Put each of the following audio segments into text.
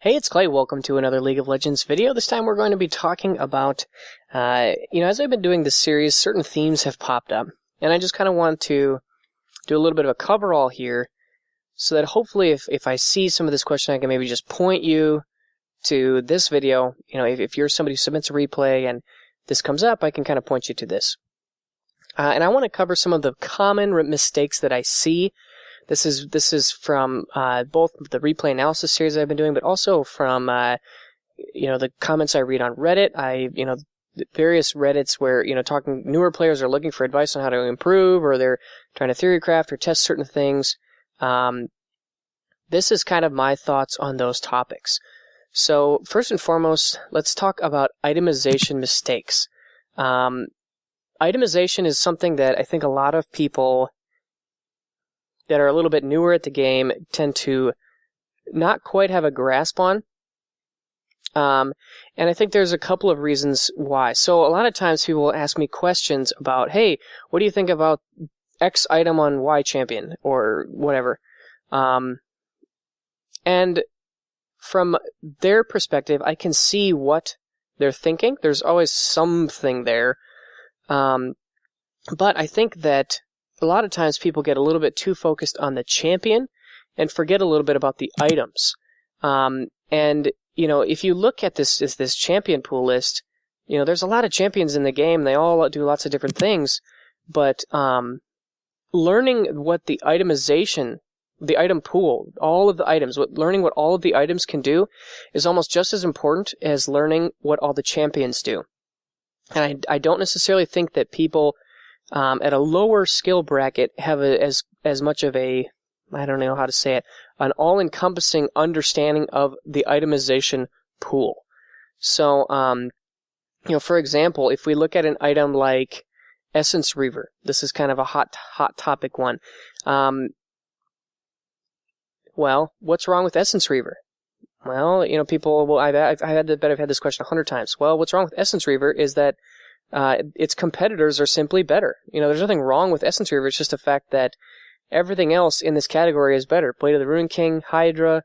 Hey, it's Clay. Welcome to another League of Legends video. This time we're going to be talking about, as I've been doing this series, certain themes have popped up. And I just kind of want to do a little bit of a coverall here so that hopefully if I see some of this question, I can maybe just point you to this video. You know, if you're somebody who submits a replay and this comes up, I can kind of point you to this. And I want to cover some of the common mistakes that I see. This is from both the replay analysis series I've been doing, but also from the comments I read on Reddit. Various Reddits where talking newer players are looking for advice on how to improve, or they're trying to theory craft or test certain things. This is kind of my thoughts on those topics. So first and foremost, let's talk about itemization mistakes. Itemization is something that I think a lot of people that are a little bit newer at the game tend to not quite have a grasp on. And I think there's a couple of reasons why. So a lot of times people will ask me questions about, hey, what do you think about X item on Y champion or whatever? And from their perspective, I can see what they're thinking. There's always something there. But I think that a lot of times people get a little bit too focused on the champion and forget a little bit about the items. If you look at this champion pool list, there's a lot of champions in the game. They all do lots of different things, but learning what the itemization, the item pool, all of the items, learning what all of the items can do is almost just as important as learning what all the champions do. And I don't necessarily think that people at a lower skill bracket have as much of a, I don't know how to say it, an all-encompassing understanding of the itemization pool. So, for example, if we look at an item like Essence Reaver, this is kind of a hot topic one. Well, what's wrong with Essence Reaver? Well, people, well, I've had this question 100 times. Well, what's wrong with Essence Reaver is that its competitors are simply better. There's nothing wrong with Essence Reaver. It's just the fact that everything else in this category is better. Blade of the Ruined King, Hydra,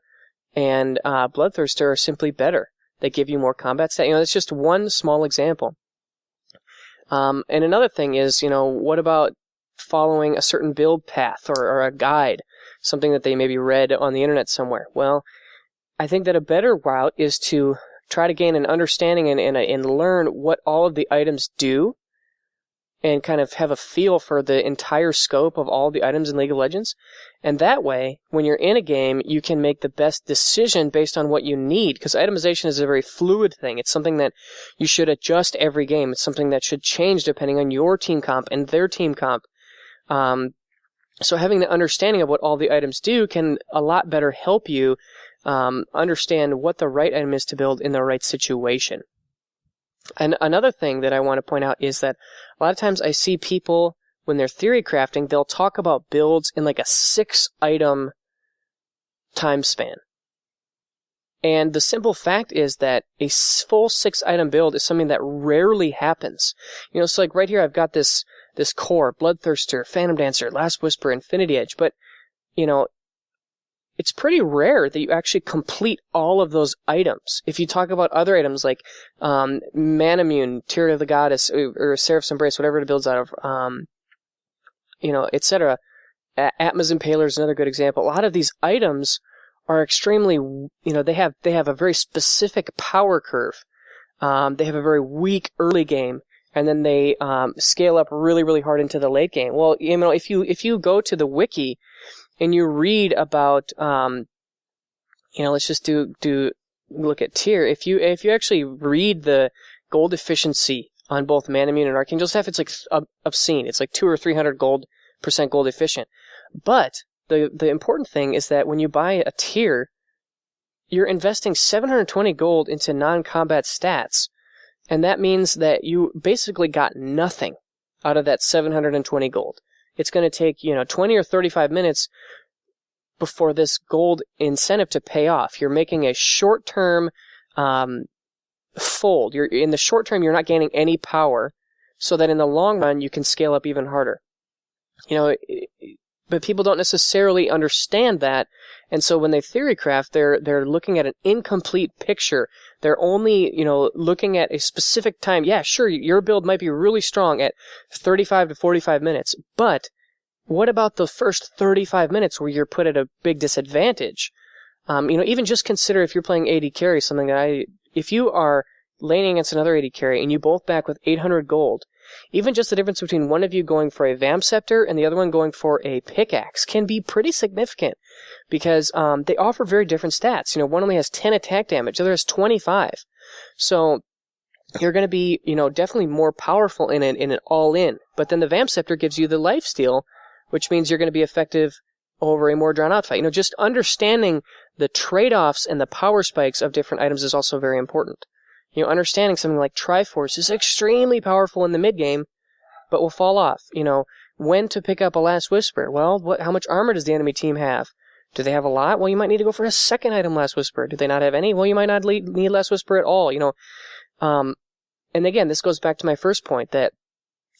and Bloodthirster are simply better. They give you more combat stat. It's just one small example. And another thing is, what about following a certain build path or a guide, something that they maybe read on the internet somewhere? Well, I think that a better route is to try to gain an understanding and learn what all of the items do and kind of have a feel for the entire scope of all the items in League of Legends. And that way, when you're in a game, you can make the best decision based on what you need, because itemization is a very fluid thing. It's something that you should adjust every game. It's something that should change depending on your team comp and their team comp. So having the understanding of what all the items do can a lot better help you understand what the right item is to build in the right situation. And another thing that I want to point out is that a lot of times I see people, when they're theory crafting, they'll talk about builds in like a 6-item time span. And the simple fact is that a full 6-item build is something that rarely happens. So like right here I've got this core, Bloodthirster, Phantom Dancer, Last Whisper, Infinity Edge, but it's pretty rare that you actually complete all of those items. If you talk about other items like Manamune, Tear of the Goddess, or Seraph's Embrace, whatever it builds out of, etc. Atma's Impaler is another good example. A lot of these items are extremely, they have a very specific power curve. They have a very weak early game, and then they scale up really, really hard into the late game. Well, if you go to the wiki and you read about, let's just look at tier. If you actually read the gold efficiency on both Manamune and Arcane Staff, it's like obscene. It's like 200 or 300% gold efficient. But the important thing is that when you buy a tier, you're investing 720 gold into non-combat stats, and that means that you basically got nothing out of that 720 gold. It's going to take, 20 or 35 minutes before this gold incentive to pay off. You're making a short-term fold. In the short term, you're not gaining any power, so that in the long run, you can scale up even harder. But people don't necessarily understand that, and so when they theory craft, they're looking at an incomplete picture. They're only, looking at a specific time. Yeah, sure, your build might be really strong at 35 to 45 minutes, but what about the first 35 minutes where you're put at a big disadvantage? Even just consider if you're playing AD carry, if you are laning against another AD carry and you both back with 800 gold, even just the difference between one of you going for a Vamp Scepter and the other one going for a pickaxe can be pretty significant because they offer very different stats. One only has 10 attack damage, the other has 25. So you're going to be, definitely more powerful in an all-in. But then the Vamp Scepter gives you the lifesteal, which means you're going to be effective over a more drawn-out fight. Just understanding the trade-offs and the power spikes of different items is also very important. Understanding something like Triforce is extremely powerful in the mid-game, but will fall off. When to pick up a Last Whisper? Well, how much armor does the enemy team have? Do they have a lot? Well, you might need to go for a second item Last Whisper. Do they not have any? Well, you might not need Last Whisper at all. And again, this goes back to my first point, that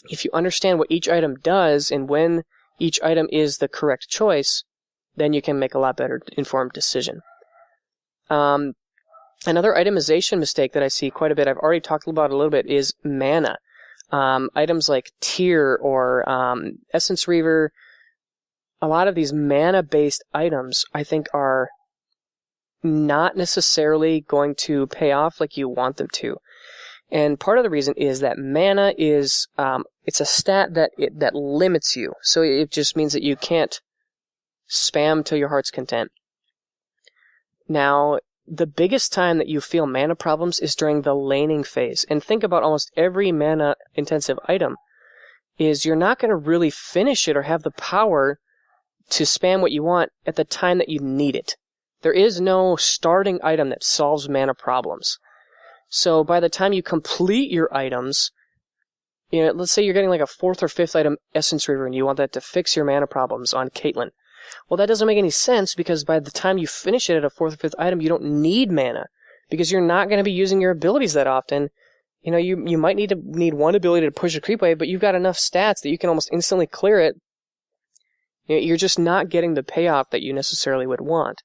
if you understand what each item does and when each item is the correct choice, then you can make a lot better informed decision. Another itemization mistake that I see quite a bit, I've already talked about a little bit, is mana. Items like Tear or Essence Reaver, a lot of these mana-based items, I think, are not necessarily going to pay off like you want them to. And part of the reason is that mana is, it's a stat that limits you. So it just means that you can't spam till your heart's content. Now, the biggest time that you feel mana problems is during the laning phase. And think about almost every mana-intensive item is you're not going to really finish it or have the power to spam what you want at the time that you need it. There is no starting item that solves mana problems. So by the time you complete your items, let's say you're getting like a 4th or 5th item Essence Reaver and you want that to fix your mana problems on Caitlyn. Well, that doesn't make any sense because by the time you finish it at a 4th or 5th item, you don't need mana because you're not going to be using your abilities that often. You might need one ability to push a creep wave, but you've got enough stats that you can almost instantly clear it. You're just not getting the payoff that you necessarily would want.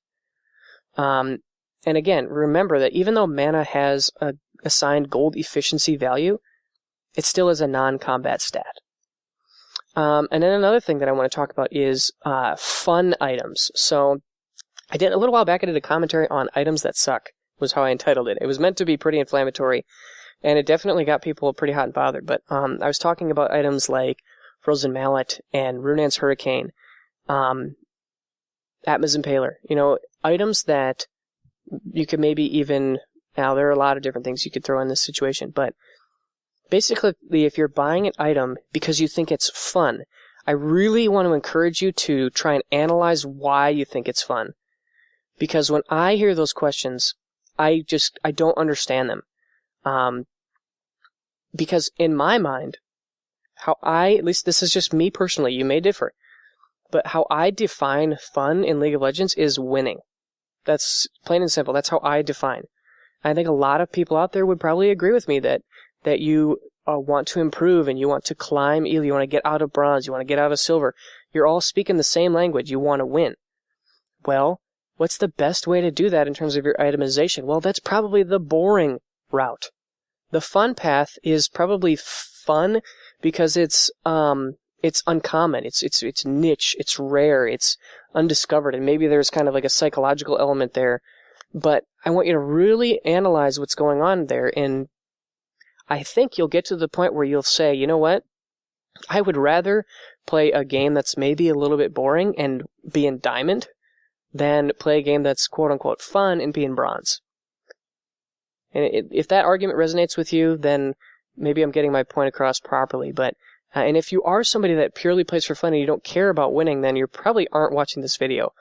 And again, remember that even though mana has a assigned gold efficiency value, it still is a non-combat stat. And then another thing that I want to talk about is fun items. So a little while back I did a commentary on items that suck, was how I entitled it. It was meant to be pretty inflammatory, and it definitely got people pretty hot and bothered. But I was talking about items like Frozen Mallet and Runaan's Hurricane, Atma's Impaler. Items that you could maybe even... Now, there are a lot of different things you could throw in this situation, but basically, if you're buying an item because you think it's fun, I really want to encourage you to try and analyze why you think it's fun. Because when I hear those questions, I don't understand them. Because in my mind, at least this is just me personally, you may differ, but how I define fun in League of Legends is winning. That's plain and simple. That's how I define. I think a lot of people out there would probably agree with me that you want to improve and you want to climb, either you want to get out of bronze, you want to get out of silver. You're all speaking the same language. You want to win. Well, what's the best way to do that in terms of your itemization? Well, that's probably the boring route. The fun path is probably fun because it's uncommon, it's niche, it's rare, it's undiscovered, and maybe there's kind of like a psychological element there. But I want you to really analyze what's going on there, and I think you'll get to the point where you'll say, you know what? I would rather play a game that's maybe a little bit boring and be in Diamond than play a game that's quote-unquote fun and be in Bronze. And if that argument resonates with you, then maybe I'm getting my point across properly. But and if you are somebody that purely plays for fun and you don't care about winning, then you probably aren't watching this video.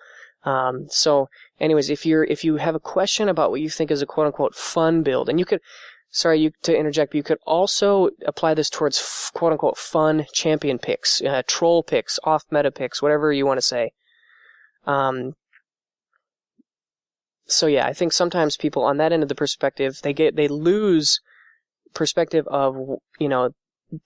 So anyways, if you have a question about what you think is a quote-unquote fun build, and you could... Sorry to interject, but you could also apply this towards quote-unquote fun champion picks, troll picks, off-meta picks, whatever you want to say. So yeah, I think sometimes people on that end of the perspective, they lose perspective of,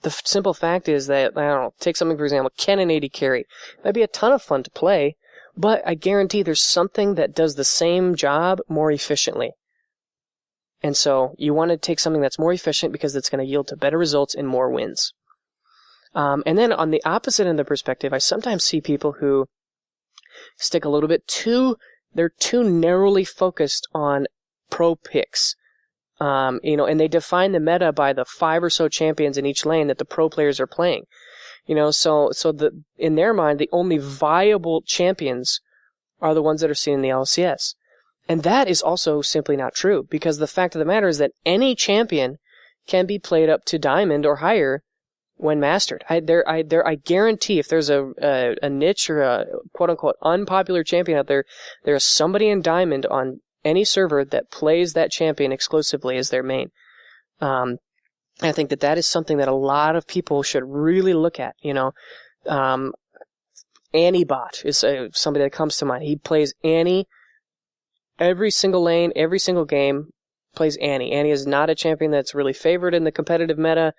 the simple fact is that, I don't know, take something, for example, Kennen AD carry. That'd be a ton of fun to play, but I guarantee there's something that does the same job more efficiently. And so you want to take something that's more efficient because it's going to yield to better results and more wins. And then on the opposite end of the perspective, I sometimes see people who stick a little bit they're too narrowly focused on pro picks. And they define the meta by the 5 or so champions in each lane that the pro players are playing. So in their mind, the only viable champions are the ones that are seen in the LCS. And that is also simply not true, because the fact of the matter is that any champion can be played up to Diamond or higher when mastered. I guarantee if there's a niche or a quote-unquote unpopular champion out there, there's somebody in Diamond on any server that plays that champion exclusively as their main. I think that is something that a lot of people should really look at. Annibot is somebody that comes to mind. He plays Annie every single lane, every single game, plays Annie. Annie is not a champion that's really favored in the competitive meta.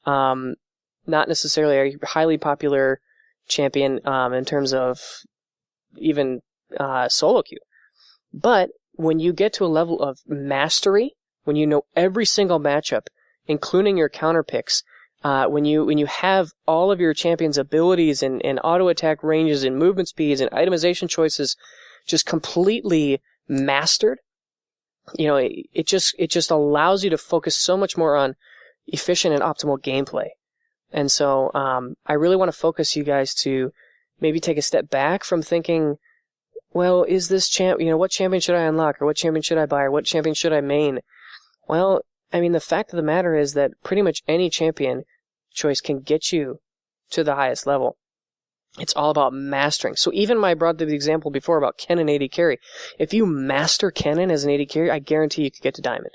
Not necessarily a highly popular champion in terms of even solo queue. But when you get to a level of mastery, when you know every single matchup, including your counter picks, when you have all of your champion's abilities and auto attack ranges and movement speeds and itemization choices just completely mastered, it just allows you to focus so much more on efficient and optimal gameplay. And so I really want to focus you guys to maybe take a step back from thinking, well, is this what champion should I unlock, or what champion should I buy, or what champion should I main? Well, I mean, the fact of the matter is that pretty much any champion choice can get you to the highest level. It's all about mastering. So even when I brought the example before about Kennen AD carry, if you master Kennen as an AD carry, I guarantee you could get to Diamond.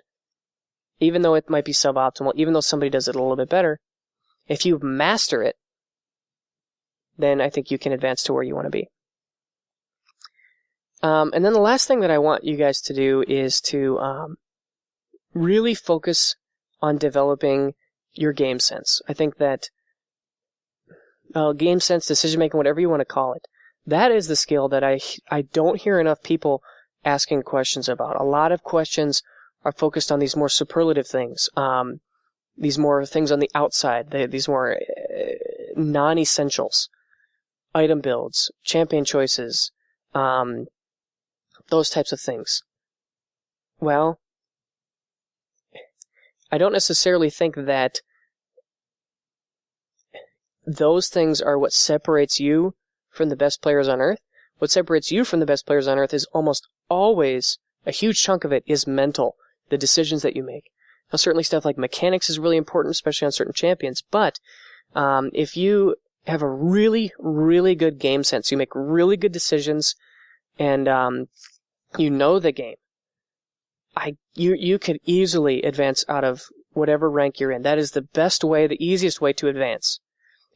Even though it might be suboptimal, even though somebody does it a little bit better, if you master it, then I think you can advance to where you want to be. And then the last thing that I want you guys to do is to really focus on developing your game sense. I think that game sense, decision making, whatever you want to call it, that is the skill that I don't hear enough people asking questions about. A lot of questions are focused on these more superlative things, these more things on the outside, these more non-essentials, item builds, champion choices, those types of things. Well, I don't necessarily think that those things are what separates you from the best players on Earth. What separates you from the best players on Earth is almost always, a huge chunk of it is mental, the decisions that you make. Now, certainly stuff like mechanics is really important, especially on certain champions, but if you have a really, really good game sense, you make really good decisions, and you know the game, you could easily advance out of whatever rank you're in. That is the best way, the easiest way to advance,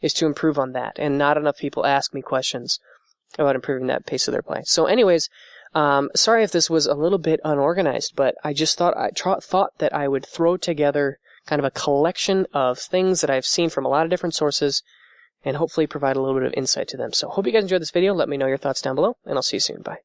is to improve on that. And not enough people ask me questions about improving that pace of their play. So anyways, sorry if this was a little bit unorganized, but I just thought that I would throw together kind of a collection of things that I've seen from a lot of different sources and hopefully provide a little bit of insight to them. So hope you guys enjoyed this video. Let me know your thoughts down below, and I'll see you soon. Bye.